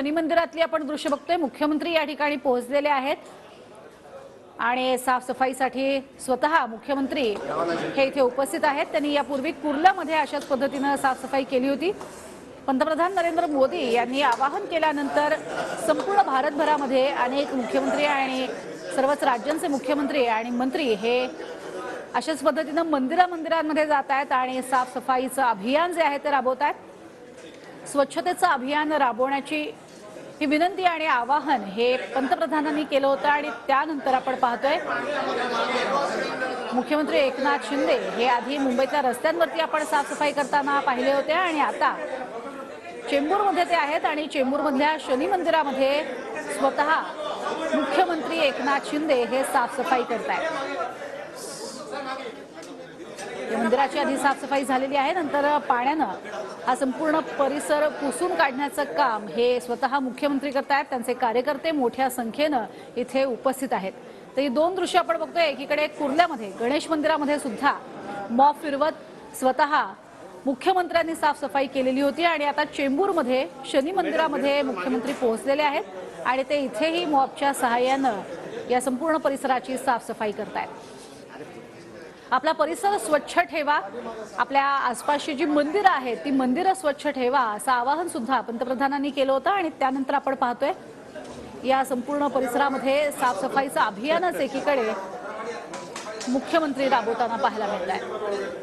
शनी मंदिरातली आपण दृश्य बघतोय। मुख्यमंत्री या ठिकाणी पोहोचलेले आहेत आणि साफसफाईसाठी स्वतः मुख्यमंत्री हे इथे उपस्थित आहेत। त्यांनी यापूर्वी कुर्ल्यामध्ये अशाच पद्धतीने साफसफाई केली होती। पंतप्रधान नरेंद्र मोदी यांनी आवाहन केल्यानंतर संपूर्ण भारतभरामध्ये अनेक मुख्यमंत्री आणि सर्वच राज्यांचे मुख्यमंत्री आणि मंत्री हे अशाच पद्धतीने मंदिरांमध्ये जात आहेत आणि साफसफाईचं अभियान जे आहे ते राबवत आहेत। स्वच्छतेचं अभियान राबवण्याची ही विनंती आणि आवाहन हे पंतप्रधानांनी केलं होतं आणि त्यानंतर आपण पाहतोय मुख्यमंत्री एकनाथ शिंदे हे आधी मुंबईतल्या रस्त्यांवरती आपण साफसफाई करताना पाहिले होते आणि आता चेंबूरमध्ये ते आहेत आणि चेंबूरमधल्या शनी मंदिरामध्ये स्वतः मुख्यमंत्री एकनाथ शिंदे हे साफसफाई करतायत। या मंदिराची आधी साफसफाई झालेली आहे, नंतर पाण्यानं हा संपूर्ण परिसर पुसून काढण्याचं काम हे स्वतः मुख्यमंत्री करतायत। त्यांचे कार्यकर्ते मोठ्या संख्येनं इथे उपस्थित आहेत। तर ही दोन दृश्य आपण बघतोय। एकीकडे कुर्ल्यामध्ये गणेश मंदिरामध्ये सुद्धा मॉप फिरवत स्वतः मुख्यमंत्र्यांनी साफसफाई केलेली होती आणि आता चेंबूरमध्ये शनी मंदिरामध्ये मुख्यमंत्री पोहोचलेले आहेत आणि ते इथेही मॉपच्या सहाय्यानं या संपूर्ण परिसराची साफसफाई करतायत। आपला परिसर स्वच्छ ठेवा, आपल्या आसपासची जी मंदिरं आहेत ती मंदिरं स्वच्छ ठेवा असं आवाहन सुद्धा पंतप्रधानांनी केलं होतं आणि त्यानंतर आपण पाहतोय या संपूर्ण परिसरामध्ये साफसफाईचं अभियानच एकीकडे मुख्यमंत्री राबवताना पाहायला मिळत आहे।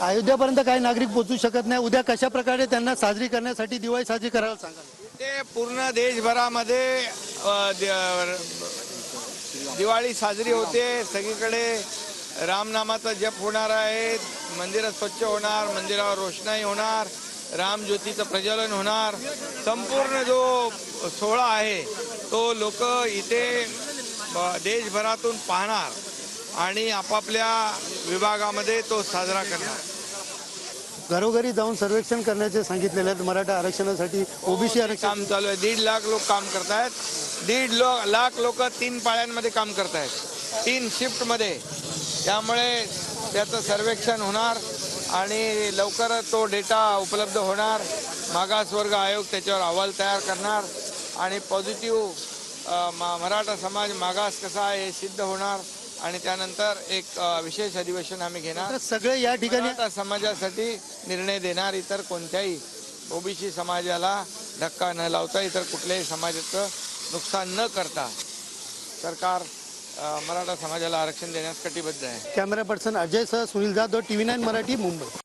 अयोध्यापर्यंत काही नागरिक पोहोचू शकत नाही। उद्या कशा प्रकारे त्यांना साजरी करण्यासाठी दिवाळी साजरी करायला सांगा। ते पूर्ण देशभरामध्ये दिवाळी साजरी होते। सगळीकडे रामनामाचा जप होणार आहे, मंदिरं स्वच्छ होणार, मंदिरावर रोषणाई होणार, रामज्योतीचं प्रज्वलन होणार। संपूर्ण जो सोहळा आहे तो लोक इथे देशभरातून पाहणार आणि आपापल्या विभागामध्ये तो साजरा करणार। घरोघरी जाऊन सर्वेक्षण करण्याचे सांगितलेले आहेत। मराठा आरक्षणासाठी ओबीसी आरक्षण काम चालू आहे। 1.5 लाख लोक काम करतायत। 1.5 लाख लोक 3 पाळ्यांमध्ये काम करतायत, 3 शिफ्टमध्ये। त्यामुळे त्याचं सर्वेक्षण होणार आणि लवकरच तो डेटा उपलब्ध होणार। मागासवर्ग आयोग त्याच्यावर अहवाल तयार करणार आणि पॉझिटिव्ह मराठा समाज मागास कसा आहे हे सिद्ध होणार आणि त्यानंतर एक विशेष अधिवेशन आम्ही घेणार। सगळे या ठिकाणी समाजासाठी निर्णय देणार। इतर कोणत्याही ओबीसी समाजाला धक्का न लावता, इतर कुठल्याही समाजाचं नुकसान न करता सरकार मराठा समाजाला आरक्षण देण्यास कटिबद्ध आहे। कॅमेरा पर्सन अजय सह सुनील जाधव, TV9 मराठी, मुंबई।